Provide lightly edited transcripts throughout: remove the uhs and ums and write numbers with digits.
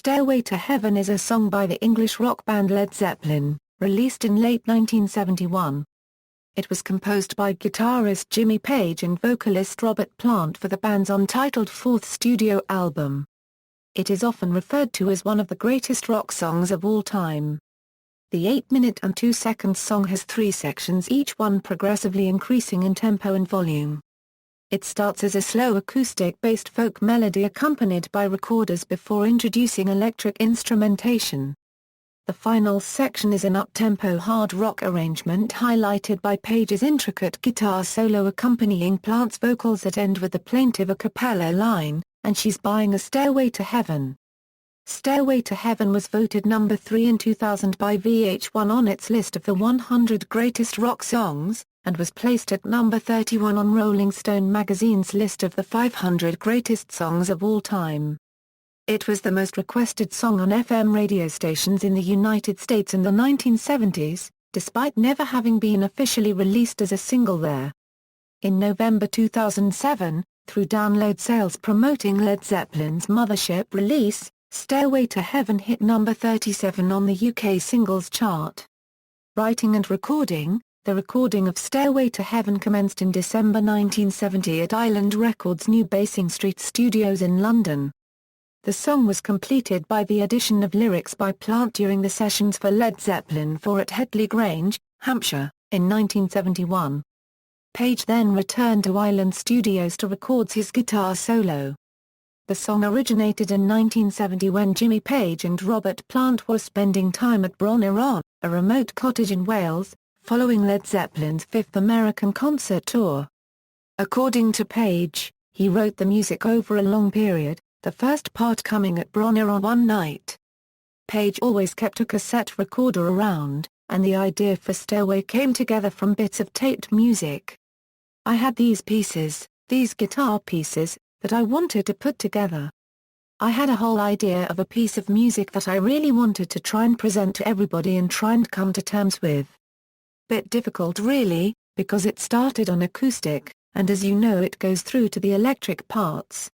Stairway to Heaven is a song by the English rock band Led Zeppelin, released in late 1971. It was composed by guitarist Jimmy Page and vocalist Robert Plant for the band's untitled fourth studio album. It is often referred to as one of the greatest rock songs of all time. The 8-minute and 2-second song has 3 sections, each one progressively increasing in tempo and volume. It starts as a slow acoustic-based folk melody accompanied by recorders before introducing electric instrumentation. The final section is an uptempo hard rock arrangement highlighted by Page's intricate guitar solo accompanying Plant's vocals that end with the plaintive a cappella line, "And she's buying a stairway to heaven." Stairway to Heaven was voted number 3 in 2000 by VH1 on its list of the 100 greatest rock songs, and was placed at number 31 on Rolling Stone magazine's list of the 500 greatest songs of all time. It was the most requested song on FM radio stations in the United States in the 1970s, despite never having been officially released as a single there. In November 2007, through download sales promoting Led Zeppelin's Mothership release, Stairway to Heaven hit number 37 on the UK singles chart. Writing and recording: the recording of Stairway to Heaven commenced in December 1970 at Island Records' New Basing Street studios in London. The song was completed by the addition of lyrics by Plant during the sessions for Led Zeppelin IV at Headley Grange, Hampshire, in 1971. Page then returned to Island Studios to record his guitar solo. The song originated in 1970 when Jimmy Page and Robert Plant were spending time at Bronner On, a remote cottage in Wales, following Led Zeppelin's fifth American concert tour. According to Page, he wrote the music over a long period, the first part coming at Bronner on one night. Page always kept a cassette recorder around, and the idea for Stairway came together from bits of taped music. "I had these pieces, these guitar pieces, that I wanted to put together. I had a whole idea of a piece of music that I really wanted to try and present to everybody and try and come to terms with. Bit difficult really, because it started on acoustic, and as you know it goes through to the electric parts.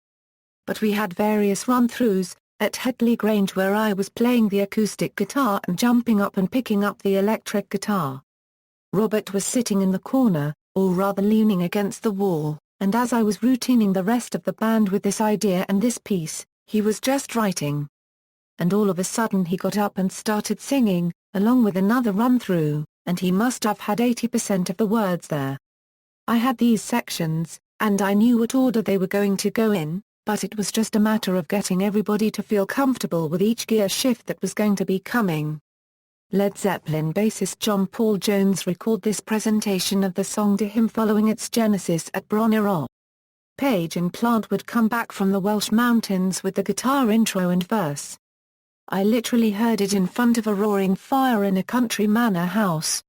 But we had various run-throughs, at Headley Grange where I was playing the acoustic guitar and jumping up and picking up the electric guitar. Robert was sitting in the corner, or rather leaning against the wall, and as I was routining the rest of the band with this idea and this piece, he was just writing. And all of a sudden he got up and started singing, along with another run-through, and he must have had 80% of the words there. I had these sections, and I knew what order they were going to go in, but it was just a matter of getting everybody to feel comfortable with each gear shift that was going to be coming." Led Zeppelin bassist John Paul Jones recalled this presentation of the song to him following its genesis at Bronner On. Page and Plant would come back from the Welsh mountains with the guitar intro and verse. "I literally heard it in front of a roaring fire in a country manor house.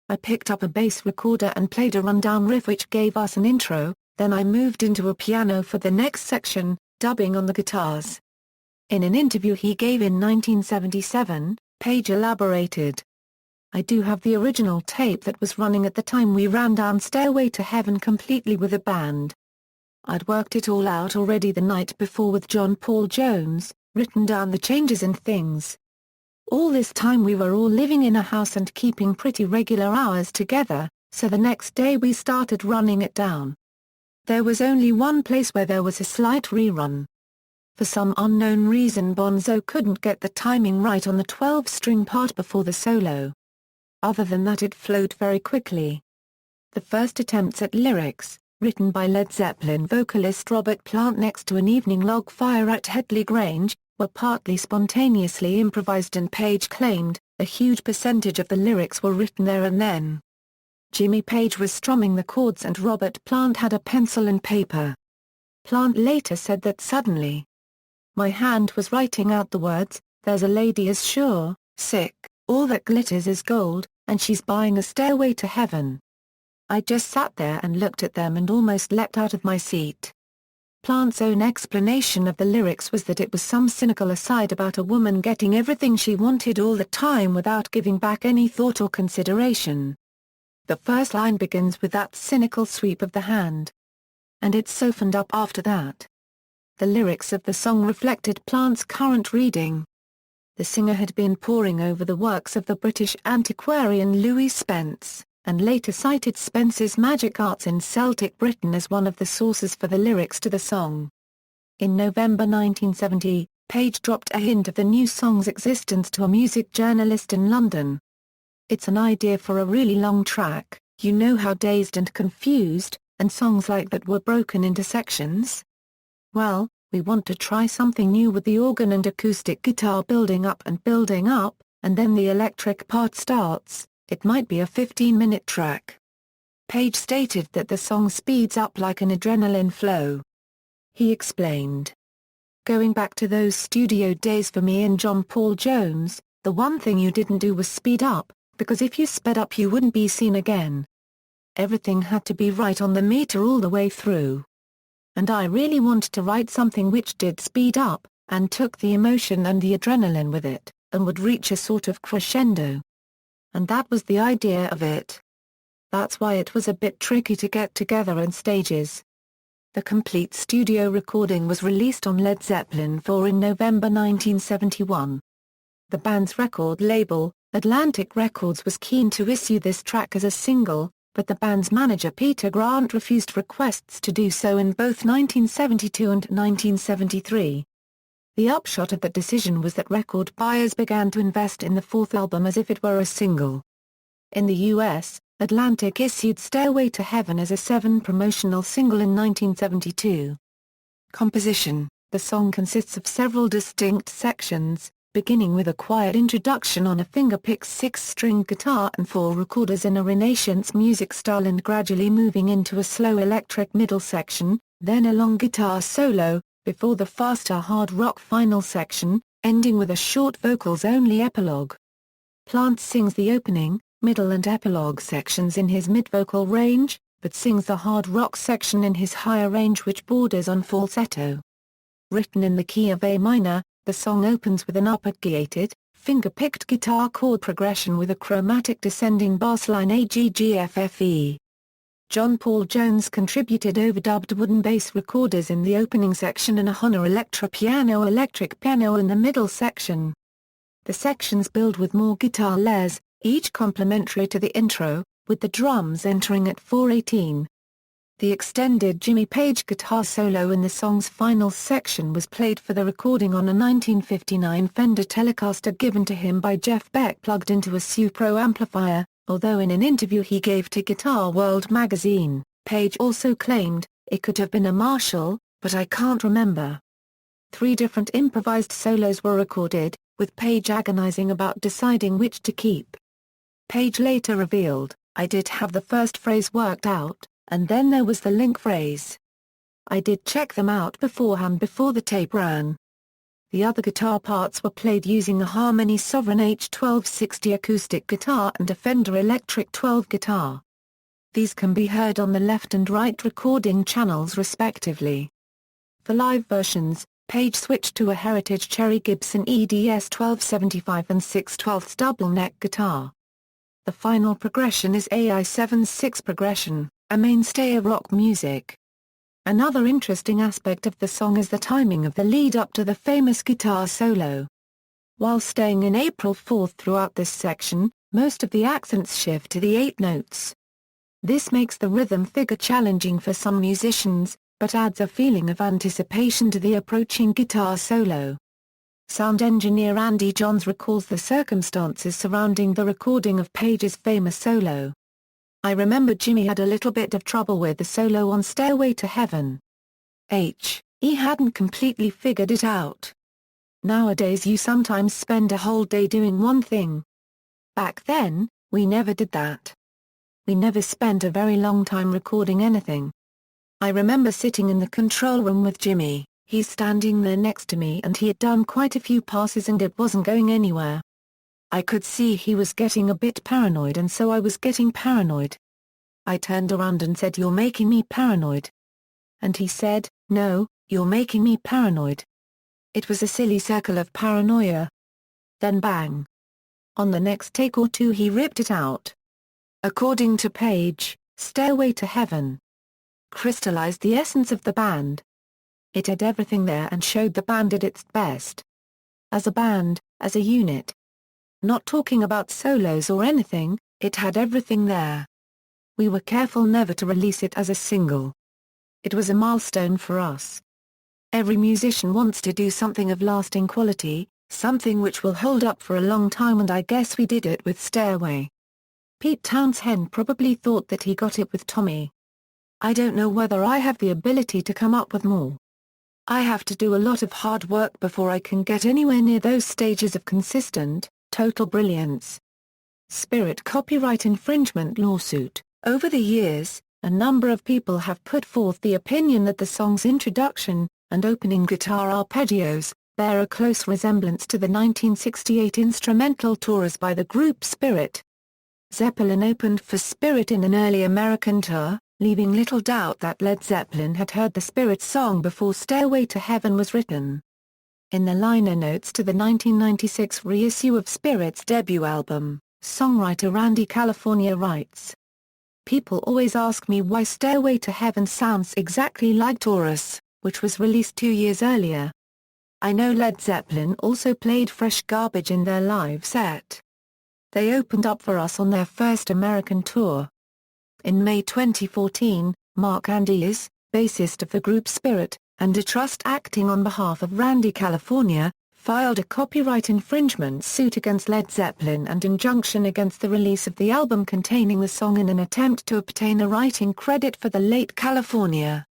I picked up a bass recorder and played a rundown riff which gave us an intro, then I moved into a piano for the next section, dubbing on the guitars." In an interview he gave in 1977, Page elaborated, "I do have the original tape that was running at the time we ran down Stairway to Heaven completely with the band. I'd worked it all out already the night before with John Paul Jones, written down the changes and things. All this time we were all living in a house and keeping pretty regular hours together, so the next day we started running it down. There was only one place where there was a slight rerun. For some unknown reason Bonzo couldn't get the timing right on the 12-string part before the solo. Other than that it flowed very quickly." The first attempts at lyrics, written by Led Zeppelin vocalist Robert Plant next to an evening log fire at Headley Grange, were partly spontaneously improvised and Page claimed, a huge percentage of the lyrics were written there and then. Jimmy Page was strumming the chords and Robert Plant had a pencil and paper. Plant later said that suddenly, "My hand was writing out the words, 'There's a lady as sure, sick, all that glitters is gold, and she's buying a stairway to heaven.' I just sat there and looked at them and almost leapt out of my seat." Plant's own explanation of the lyrics was that it was some cynical aside about a woman getting everything she wanted all the time without giving back any thought or consideration. The first line begins with that cynical sweep of the hand. And it's softened up after that. The lyrics of the song reflected Plant's current reading. The singer had been poring over the works of the British antiquarian Louis Spence, and later cited Spence's magic arts in Celtic Britain as one of the sources for the lyrics to the song. In November 1970, Page dropped a hint of the new song's existence to a music journalist in London. "It's an idea for a really long track, you know how Dazed and Confused, and songs like that were broken into sections? Well, we want to try something new with the organ and acoustic guitar building up, and then the electric part starts. It might be a 15-minute track." Page stated that the song speeds up like an adrenaline flow. He explained, "Going back to those studio days for me and John Paul Jones, the one thing you didn't do was speed up, because if you sped up you wouldn't be seen again. Everything had to be right on the meter all the way through. And I really wanted to write something which did speed up, and took the emotion and the adrenaline with it, and would reach a sort of crescendo. And that was the idea of it. That's why it was a bit tricky to get together in stages." The complete studio recording was released on Led Zeppelin IV in November 1971. The band's record label, Atlantic Records, was keen to issue this track as a single, but the band's manager Peter Grant refused requests to do so in both 1972 and 1973. The upshot of that decision was that record buyers began to invest in the fourth album as if it were a single. In the US, Atlantic issued Stairway to Heaven as a 7 promotional single in 1972. Composition: the song consists of several distinct sections, beginning with a quiet introduction on a fingerpicked 6-string guitar and 4 recorders in a Renaissance music style, and gradually moving into a slow electric middle section, then a long guitar solo, before the faster hard rock final section, ending with a short vocals-only epilogue. Plant sings the opening, middle and epilogue sections in his mid-vocal range, but sings the hard rock section in his higher range, which borders on falsetto. Written in the key of A minor, the song opens with an arpeggiated, finger-picked guitar chord progression with a chromatic descending bass line AGGFFE. John Paul Jones contributed overdubbed wooden bass recorders in the opening section and a Hohner electric piano in the middle section. The sections build with more guitar layers, each complementary to the intro, with the drums entering at 4/18. The extended Jimmy Page guitar solo in the song's final section was played for the recording on a 1959 Fender Telecaster given to him by Jeff Beck plugged into a Supro amplifier, although in an interview he gave to Guitar World magazine, Page also claimed, "It could have been a Marshall, but I can't remember." 3 different improvised solos were recorded, with Page agonizing about deciding which to keep. Page later revealed, "I did have the first phrase worked out, and then there was the link phrase. I did check them out beforehand before the tape ran." The other guitar parts were played using a Harmony Sovereign H1260 acoustic guitar and a Fender Electric 12 guitar. These can be heard on the left and right recording channels respectively. For live versions, Page switched to a Heritage Cherry Gibson EDS 1275 and 6/12 double neck guitar. The final progression is a I7/6 progression, a mainstay of rock music. Another interesting aspect of the song is the timing of the lead up to the famous guitar solo. While staying in April 4 throughout this section, most of the accents shift to the 8 notes. This makes the rhythm figure challenging for some musicians, but adds a feeling of anticipation to the approaching guitar solo. Sound engineer Andy Johns recalls the circumstances surrounding the recording of Page's famous solo. "I remember Jimmy had a little bit of trouble with the solo on Stairway to Heaven. He hadn't completely figured it out. Nowadays you sometimes spend a whole day doing one thing. Back then, we never did that. We never spent a very long time recording anything. I remember sitting in the control room with Jimmy, he's standing there next to me and he had done quite a few passes and it wasn't going anywhere. I could see he was getting a bit paranoid and so I was getting paranoid. I turned around and said, 'You're making me paranoid.' And he said, 'No, you're making me paranoid.' It was a silly circle of paranoia. Then bang. On the next take or two he ripped it out." According to Page, Stairway to Heaven crystallized the essence of the band. It had everything there and showed the band at its best. As a band, as a unit. Not talking about solos or anything, it had everything there. We were careful never to release it as a single. It was a milestone for us. Every musician wants to do something of lasting quality, something which will hold up for a long time, and I guess we did it with Stairway. Pete Townshend probably thought that he got it with Tommy. I don't know whether I have the ability to come up with more. I have to do a lot of hard work before I can get anywhere near those stages of consistent, total brilliance. Spirit copyright infringement lawsuit. Over the years, a number of people have put forth the opinion that the song's introduction and opening guitar arpeggios bear a close resemblance to the 1968 instrumental tours by the group Spirit. Zeppelin opened for Spirit in an early American tour, leaving little doubt that Led Zeppelin had heard the Spirit song before Stairway to Heaven was written. In the liner notes to the 1996 reissue of Spirit's debut album, songwriter Randy California writes, "People always ask me why Stairway to Heaven sounds exactly like Taurus, which was released 2 years earlier. I know Led Zeppelin also played Fresh Garbage in their live set. They opened up for us on their first American tour." In May 2014, Mark Andes, bassist of the group Spirit, and a trust acting on behalf of Randy California, filed a copyright infringement suit against Led Zeppelin and injunction against the release of the album containing the song in an attempt to obtain a writing credit for the late California.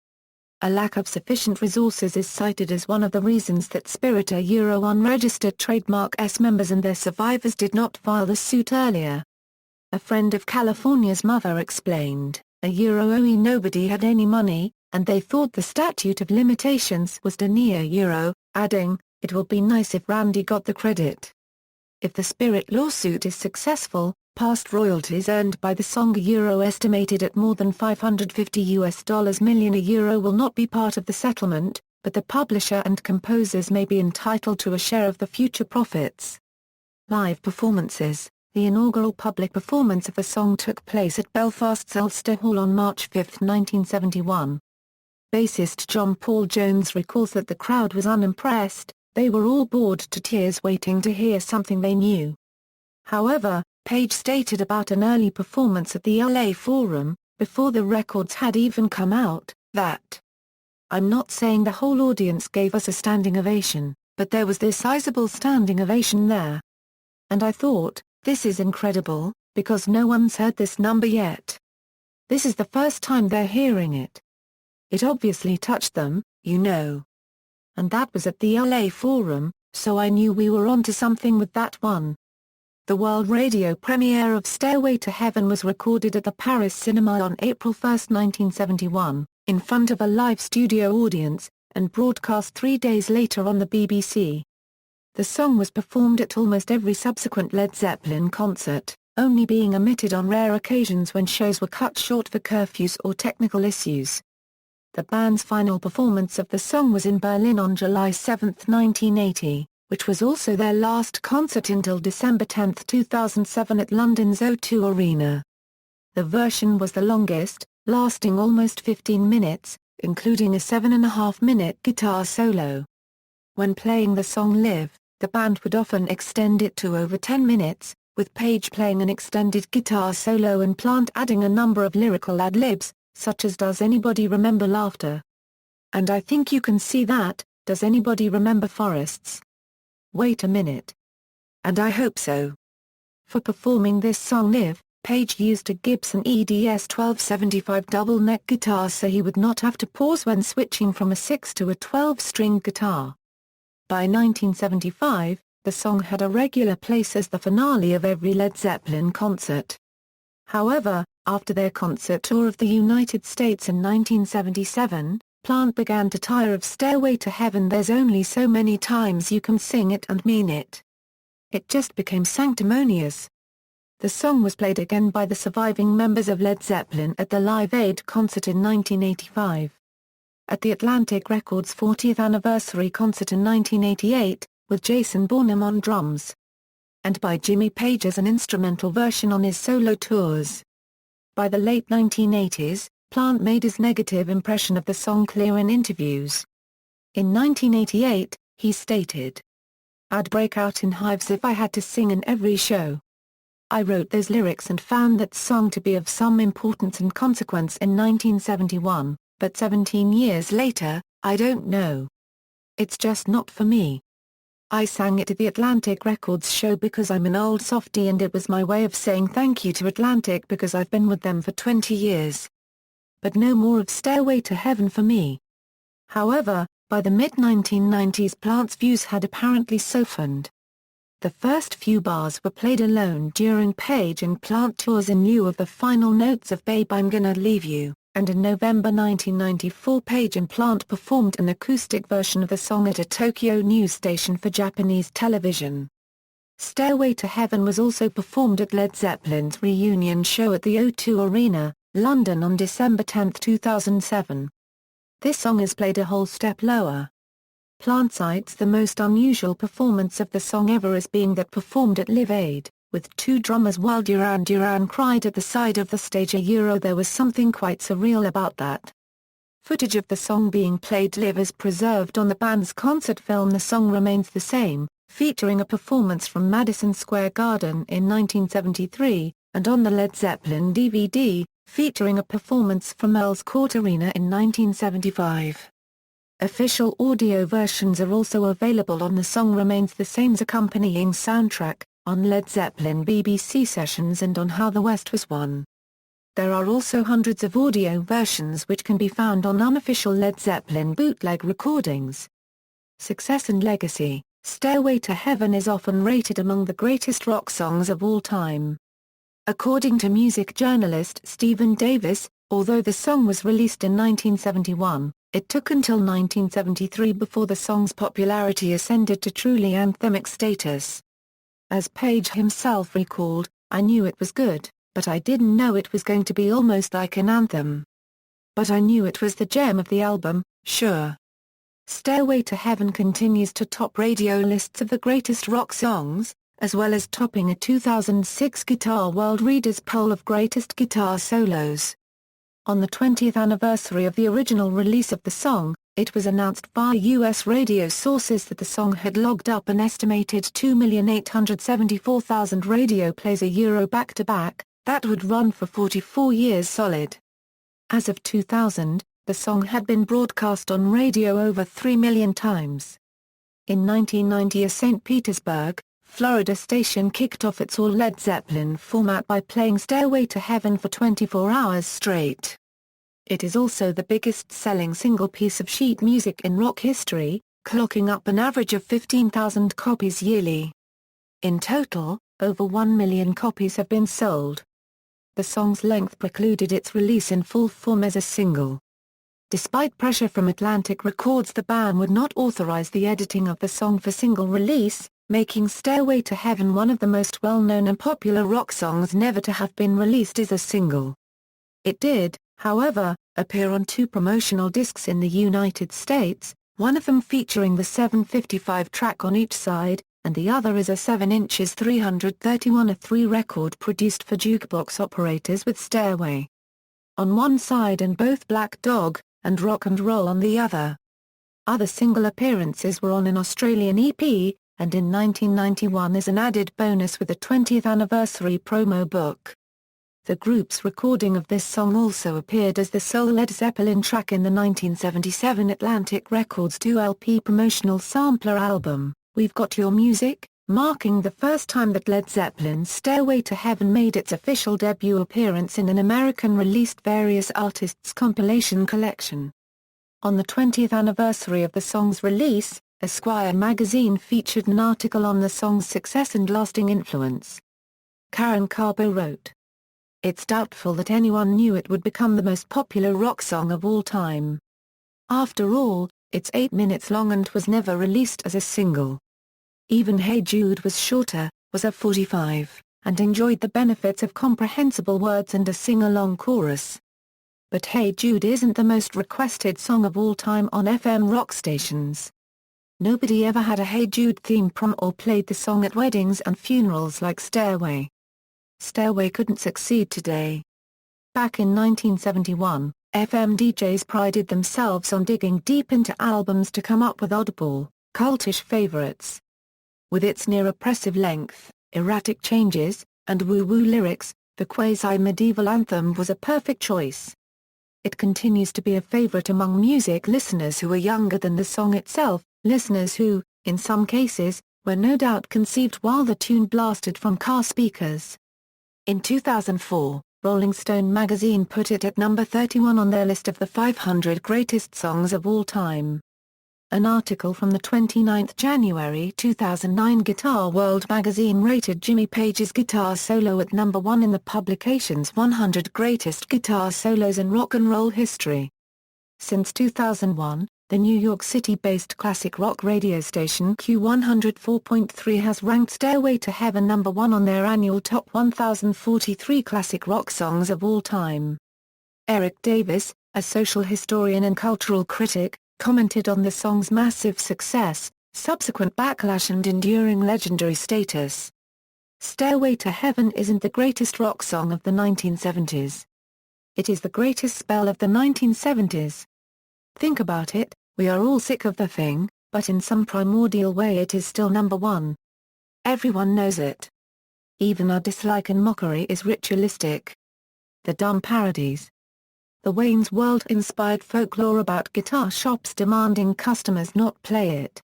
A lack of sufficient resources is cited as one of the reasons that Spirit unregistered trademark S members and their survivors did not file the suit earlier. A friend of California's mother explained, nobody had any money, and they thought the statute of limitations was €, adding, it will be nice if Randy got the credit. If the Spirit lawsuit is successful, past royalties earned by the song estimated at more than $550 million will not be part of the settlement, but the publisher and composers may be entitled to a share of the future profits. Live performances. The inaugural public performance of the song took place at Belfast's Ulster Hall on March 5, 1971. Bassist John Paul Jones recalls that the crowd was unimpressed, they were all bored to tears waiting to hear something they knew. However, Page stated about an early performance at the LA Forum, before the records had even come out, that "I'm not saying the whole audience gave us a standing ovation, but there was this sizable standing ovation there. And I thought, this is incredible, because no one's heard this number yet. This is the first time they're hearing it. It obviously touched them, you know. And that was at the LA Forum, so I knew we were onto something with that one." The world radio premiere of Stairway to Heaven was recorded at the Paris Cinema on April 1, 1971, in front of a live studio audience, and broadcast 3 days later on the BBC. The song was performed at almost every subsequent Led Zeppelin concert, only being omitted on rare occasions when shows were cut short for curfews or technical issues. The band's final performance of the song was in Berlin on July 7, 1980, which was also their last concert until December 10, 2007 at London's O2 Arena. The version was the longest, lasting almost 15 minutes, including a 7.5-minute guitar solo. When playing the song live, the band would often extend it to over 10 minutes, with Page playing an extended guitar solo and Plant adding a number of lyrical ad-libs, such as Does Anybody Remember Laughter? And I think you can see that, Does Anybody Remember Forests? Wait a minute. And I hope so. For performing this song live, Page used a Gibson EDS 1275 double-neck guitar so he would not have to pause when switching from a 6 to a 12-string guitar. By 1975, the song had a regular place as the finale of every Led Zeppelin concert. However, after their concert tour of the United States in 1977, Plant began to tire of Stairway to Heaven. There's only so many times you can sing it and mean it. It just became sanctimonious. The song was played again by the surviving members of Led Zeppelin at the Live Aid concert in 1985. At the Atlantic Records' 40th anniversary concert in 1988, with Jason Bonham on drums. And by Jimmy Page as an instrumental version on his solo tours. By the late 1980s, Plant made his negative impression of the song clear in interviews. In 1988, he stated, "I'd break out in hives if I had to sing in every show. I wrote those lyrics and found that song to be of some importance and consequence in 1971, but 17 years later, I don't know. It's just not for me. I sang it at the Atlantic Records show because I'm an old softie and it was my way of saying thank you to Atlantic because I've been with them for 20 years. But no more of Stairway to Heaven for me." However, by the mid-1990s Plant's views had apparently softened. The first few bars were played alone during Page and Plant tours in lieu of the final notes of Babe I'm Gonna Leave You, and in November 1994 Page and Plant performed an acoustic version of the song at a Tokyo news station for Japanese television. Stairway to Heaven was also performed at Led Zeppelin's reunion show at the O2 Arena, London on December 10, 2007. This song is played a whole step lower. Plant cites the most unusual performance of the song ever as being that performed at Live Aid, with two drummers while Duran Duran cried at the side of the stage. There was something quite surreal about that. Footage of the song being played live is preserved on the band's concert film The Song Remains the Same, featuring a performance from Madison Square Garden in 1973, and on the Led Zeppelin DVD, featuring a performance from Earls Court Arena in 1975. Official audio versions are also available on The Song Remains the Same's accompanying soundtrack, on Led Zeppelin BBC sessions and on How the West Was Won. There are also hundreds of audio versions which can be found on unofficial Led Zeppelin bootleg recordings. Success and legacy. Stairway to Heaven is often rated among the greatest rock songs of all time. According to music journalist Stephen Davis, although the song was released in 1971, it took until 1973 before the song's popularity ascended to truly anthemic status. As Page himself recalled, "I knew it was good, but I didn't know it was going to be almost like an anthem. But I knew it was the gem of the album, sure." Stairway to Heaven continues to top radio lists of the greatest rock songs, as well as topping a 2006 Guitar World Readers poll of greatest guitar solos. On the 20th anniversary of the original release of the song, it was announced via U.S. radio sources that the song had logged up an estimated 2,874,000 radio plays back-to-back, that would run for 44 years solid. As of 2000, the song had been broadcast on radio over 3 million times. In 1990 a St. Petersburg, Florida station kicked off its all-Led Zeppelin format by playing Stairway to Heaven for 24 hours straight. It is also the biggest-selling single piece of sheet music in rock history, clocking up an average of 15,000 copies yearly. In total, over 1 million copies have been sold. The song's length precluded its release in full form as a single. Despite pressure from Atlantic Records, the band would not authorize the editing of the song for single release, making Stairway to Heaven one of the most well-known and popular rock songs never to have been released as a single. It did, however, appear on 2 promotional discs in the United States, one of them featuring the 755 track on each side, and the other is a 7 inches 331/3 record produced for jukebox operators with Stairway on one side and both Black Dog and Rock and Roll on the other. Other single appearances were on an Australian EP, and in 1991 as an added bonus with the 20th anniversary promo book. The group's recording of this song also appeared as the sole Led Zeppelin track in the 1977 Atlantic Records 2 LP promotional sampler album, We've Got Your Music, marking the first time that Led Zeppelin's Stairway to Heaven made its official debut appearance in an American-released Various Artists compilation collection. On the 20th anniversary of the song's release, Esquire magazine featured an article on the song's success and lasting influence. Karen Carbo wrote, "It's doubtful that anyone knew it would become the most popular rock song of all time. After all, it's 8 minutes long and was never released as a single. Even Hey Jude was shorter, was a 45, and enjoyed the benefits of comprehensible words and a sing-along chorus. But Hey Jude isn't the most requested song of all time on FM rock stations. Nobody ever had a Hey Jude theme or played the song at weddings and funerals like Stairway. Stairway couldn't succeed today." Back in 1971, FM DJs prided themselves on digging deep into albums to come up with oddball, cultish favorites. With its near-oppressive length, erratic changes, and woo-woo lyrics, the quasi-medieval anthem was a perfect choice. It continues to be a favorite among music listeners who are younger than the song itself, listeners who, in some cases, were no doubt conceived while the tune blasted from car speakers. In 2004, Rolling Stone magazine put it at number 31 on their list of the 500 greatest songs of all time. An article from the 29th January 2009 Guitar World magazine rated Jimmy Page's guitar solo at number 1 in the publication's 100 Greatest Guitar Solos in Rock and Roll History. Since 2001, the New York City-based classic rock radio station Q104.3 has ranked Stairway to Heaven number 1 on their annual Top 1043 Classic Rock Songs of All Time. Eric Davis, a social historian and cultural critic, commented on the song's massive success, subsequent backlash and enduring legendary status. Stairway to Heaven isn't the greatest rock song of the 1970s. It is the greatest spell of the 1970s. Think about it, we are all sick of the thing, but in some primordial way it is still number 1. Everyone knows it. Even our dislike and mockery is ritualistic. The dumb parodies. The Wayne's World-inspired folklore about guitar shops demanding customers not play it.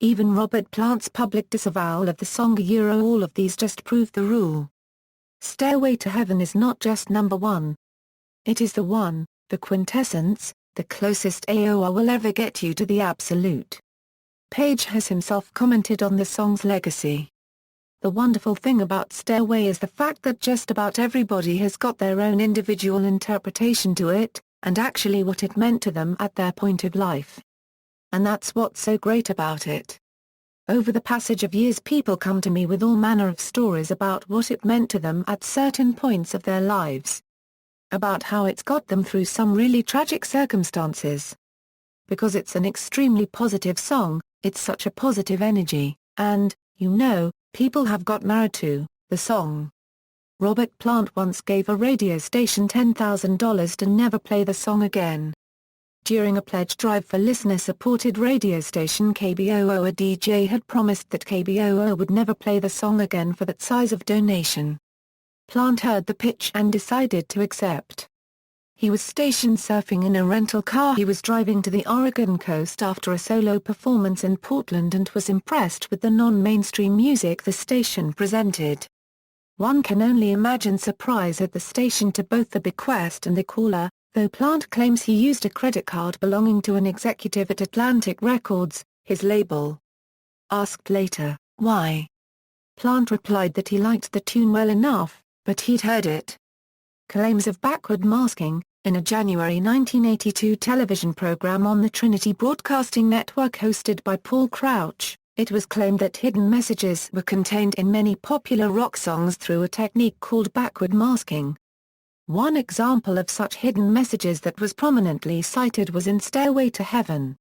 Even Robert Plant's public disavowal of the song all of these just prove the rule. Stairway to Heaven is not just number 1. It is the one, the quintessence, the closest AOR will ever get you to the absolute. Page has himself commented on the song's legacy. The wonderful thing about Stairway is the fact that just about everybody has got their own individual interpretation to it, and actually what it meant to them at their point of life. And that's what's so great about it. Over the passage of years people come to me with all manner of stories about what it meant to them at certain points of their lives. About how it's got them through some really tragic circumstances. Because it's an extremely positive song, it's such a positive energy, and, you know, people have got married to the song. Robert Plant once gave a radio station $10,000 to never play the song again. During a pledge drive for listener-supported radio station KBOO, a DJ had promised that KBOO would never play the song again for that size of donation. Plant heard the pitch and decided to accept. He was station surfing in a rental car he was driving to the Oregon coast after a solo performance in Portland and was impressed with the non-mainstream music the station presented. One can only imagine surprise at the station to both the bequest and the caller, though Plant claims he used a credit card belonging to an executive at Atlantic Records, his label. Asked later, why? Plant replied that he liked the tune well enough, but he'd heard it. Claims of backward masking. In a January 1982 television program on the Trinity Broadcasting Network hosted by Paul Crouch, it was claimed that hidden messages were contained in many popular rock songs through a technique called backward masking. One example of such hidden messages that was prominently cited was in Stairway to Heaven.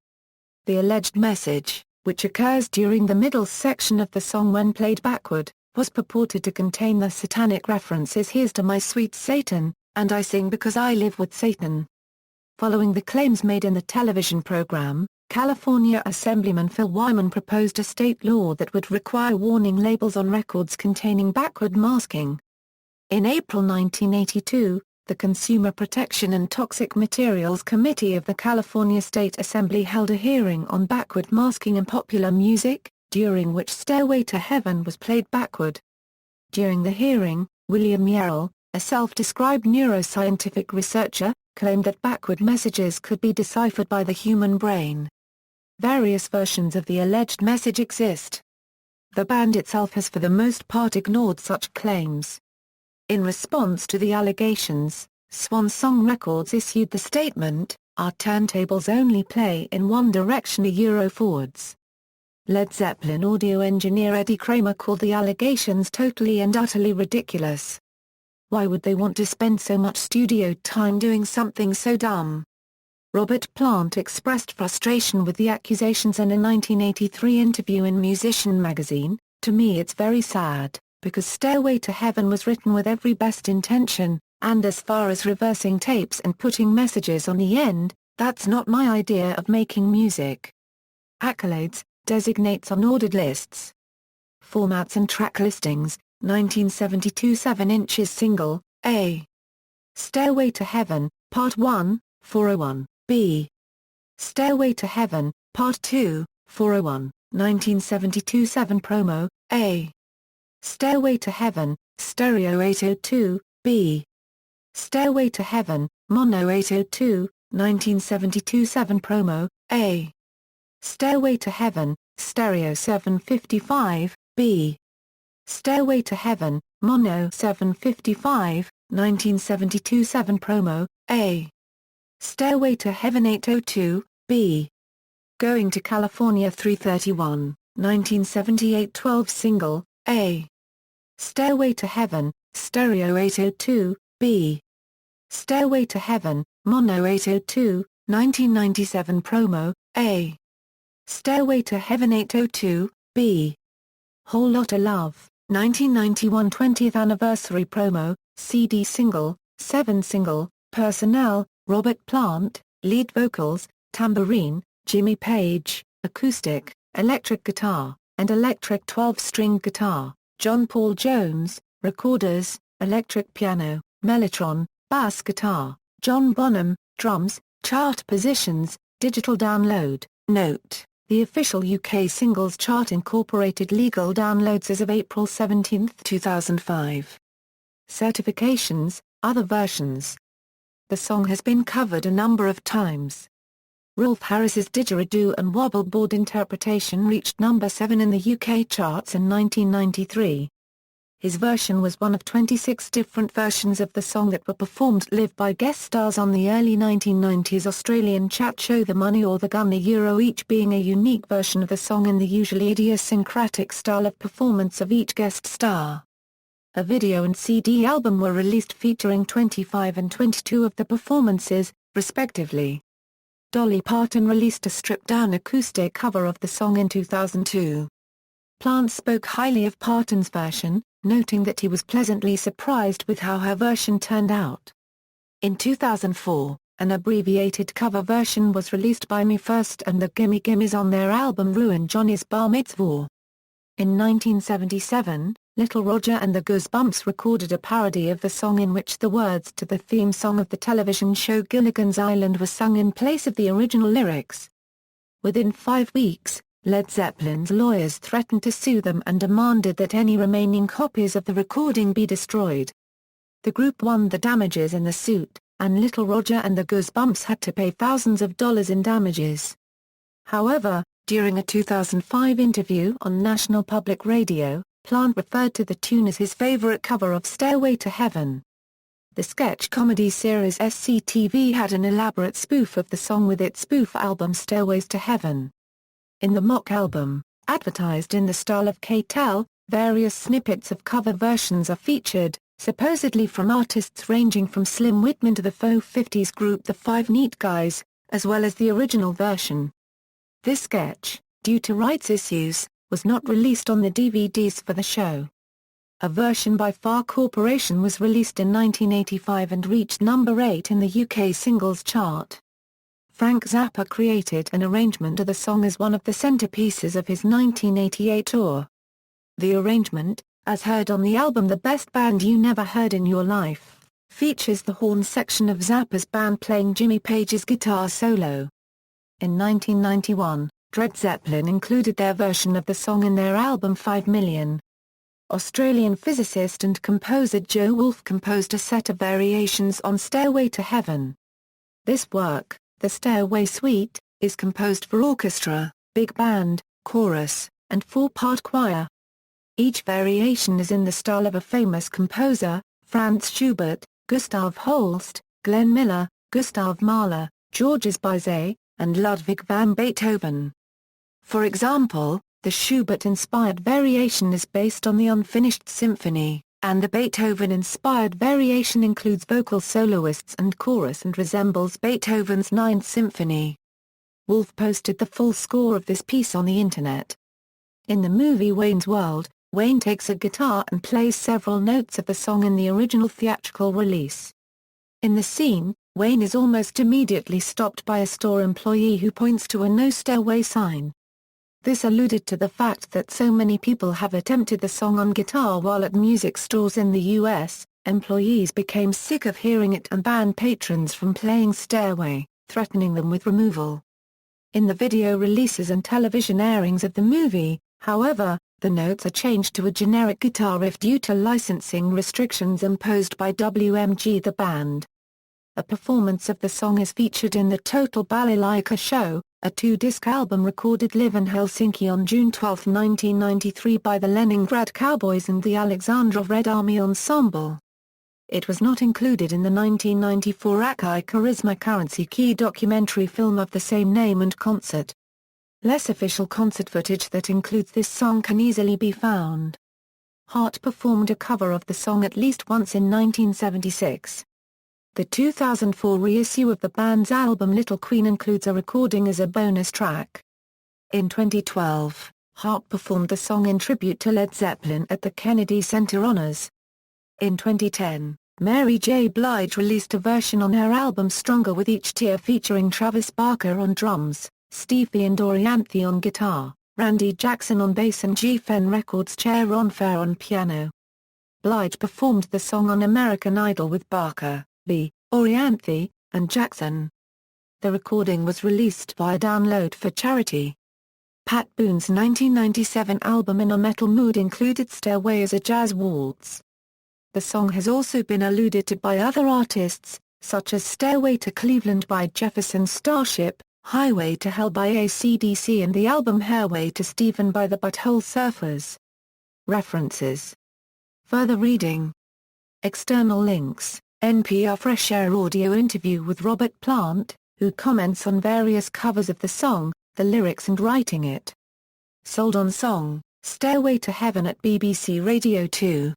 The alleged message, which occurs during the middle section of the song when played backward, was purported to contain the satanic references "Here's to my sweet Satan," and "I sing because I live with Satan." Following the claims made in the television program, California Assemblyman Phil Wyman proposed a state law that would require warning labels on records containing backward masking. In April 1982, the Consumer Protection and Toxic Materials Committee of the California State Assembly held a hearing on backward masking in popular music, during which Stairway to Heaven was played backward. During the hearing, William Yarrell, a self-described neuroscientific researcher, claimed that backward messages could be deciphered by the human brain. Various versions of the alleged message exist. The band itself has for the most part ignored such claims. In response to the allegations, Swan Song Records issued the statement, "Our turntables only play in one direction forwards." Led Zeppelin audio engineer Eddie Kramer called the allegations totally and utterly ridiculous. Why would they want to spend so much studio time doing something so dumb? Robert Plant expressed frustration with the accusations in a 1983 interview in Musician magazine. "To me it's very sad, because Stairway to Heaven was written with every best intention, And as far as reversing tapes and putting messages on the end, that's not my idea of making music. Accolades, designates unordered lists. Formats and track listings, 1972 7 inches single, A. Stairway to Heaven, Part 1, 401, B. Stairway to Heaven, Part 2, 401, 1972 7 promo, A. Stairway to Heaven, Stereo 802, B. Stairway to Heaven, Mono 802, 1972 7 promo, A. Stairway to Heaven, Stereo 755, B. Stairway to Heaven, Mono 755, 1972 7 promo, A. Stairway to Heaven 802, B. Going to California 331, 1978 12 single, A. Stairway to Heaven, Stereo 802, B. Stairway to Heaven, Mono 802, 1997 promo, A. Stairway to Heaven 802, B. Whole Lotta Love, 1991 20th Anniversary promo, CD single, 7 single, personnel, Robert Plant, lead vocals, tambourine, Jimmy Page, acoustic, electric guitar, and electric 12-string guitar, John Paul Jones, recorders, electric piano, mellotron, bass guitar, John Bonham, drums, chart positions, digital download. Note: the official UK singles chart incorporated legal downloads as of April 17, 2005. Certifications, other versions. The song has been covered a number of times. Rolf Harris's Didgeridoo and Wobbleboard interpretation reached number 7 in the UK charts in 1993. His version was one of 26 different versions of the song that were performed live by guest stars on the early 1990s Australian chat show The Money or the Gun, each being a unique version of the song in the usually idiosyncratic style of performance of each guest star. A video and CD album were released featuring 25 and 22 of the performances, respectively. Dolly Parton released a stripped-down acoustic cover of the song in 2002. Plant spoke highly of Parton's version, noting that he was pleasantly surprised with how her version turned out. In 2004, an abbreviated cover version was released by Me First and the Gimme Gimmes on their album Ruin Johnny's Bar Mitzvah. In 1977, Little Roger and the Goosebumps recorded a parody of the song in which the words to the theme song of the television show Gilligan's Island were sung in place of the original lyrics. Within 5 weeks, Led Zeppelin's lawyers threatened to sue them and demanded that any remaining copies of the recording be destroyed. The group won the damages in the suit, and Little Roger and the Goosebumps had to pay thousands of dollars in damages. However, during a 2005 interview on National Public Radio, Plant referred to the tune as his favorite cover of Stairway to Heaven. The sketch comedy series SCTV had an elaborate spoof of the song with its spoof album Stairways to Heaven. In the mock album, advertised in the style of K-Tel, various snippets of cover versions are featured, supposedly from artists ranging from Slim Whitman to the faux 50s group The Five Neat Guys, as well as the original version. This sketch, due to rights issues, was not released on the DVDs for the show. A version by Far Corporation was released in 1985 and reached number 8 in the UK singles chart. Frank Zappa created an arrangement of the song as one of the centerpieces of his 1988 tour. The arrangement, as heard on the album The Best Band You Never Heard in Your Life, features the horn section of Zappa's band playing Jimmy Page's guitar solo. In 1991, Led Zeppelin included their version of the song in their album 5 Million. Australian physicist and composer Joe Wolfe composed a set of variations on Stairway to Heaven. This work, the Stairway Suite, is composed for orchestra, big band, chorus, and 4-part choir. Each variation is in the style of a famous composer, Franz Schubert, Gustav Holst, Glenn Miller, Gustav Mahler, Georges Bizet, and Ludwig van Beethoven. For example, the Schubert-inspired variation is based on the Unfinished Symphony, and the Beethoven-inspired variation includes vocal soloists and chorus and resembles Beethoven's Ninth Symphony. Wolfe posted the full score of this piece on the Internet. In the movie Wayne's World, Wayne takes a guitar and plays several notes of the song in the original theatrical release. In the scene, Wayne is almost immediately stopped by a store employee who points to a "No Stairway" sign. This alluded to the fact that so many people have attempted the song on guitar while at music stores in the U.S., employees became sick of hearing it and banned patrons from playing Stairway, threatening them with removal. In the video releases and television airings of the movie, however, the notes are changed to a generic guitar riff due to licensing restrictions imposed by WMG the band. A performance of the song is featured in the Total Balalaika Show, a 2-disc album recorded live in Helsinki on June 12, 1993 by the Leningrad Cowboys and the Alexandrov Red Army Ensemble. It was not included in the 1994 Akai Charisma Currency Key documentary film of the same name and concert. Less official concert footage that includes this song can easily be found. Hart performed a cover of the song at least once in 1976. The 2004 reissue of the band's album Little Queen includes a recording as a bonus track. In 2012, Hart performed the song in tribute to Led Zeppelin at the Kennedy Center Honors. In 2010, Mary J. Blige released a version on her album Stronger with Each Tear featuring Travis Barker on drums, Stevie and Orianthi on guitar, Randy Jackson on bass and Geffen Records' Ron Fair on piano. Blige performed the song on American Idol with Barker, Orianthi, and Jackson. The recording was released via download for charity. Pat Boone's 1997 album In a Metal Mood included Stairway as a jazz waltz. The song has also been alluded to by other artists, such as Stairway to Cleveland by Jefferson Starship, Highway to Hell by AC/DC and the album Hairway to Stephen by the Butthole Surfers. References. Further reading. External links. NPR Fresh Air audio interview with Robert Plant, who comments on various covers of the song, the lyrics and writing it. Sold on Song, Stairway to Heaven at BBC Radio 2.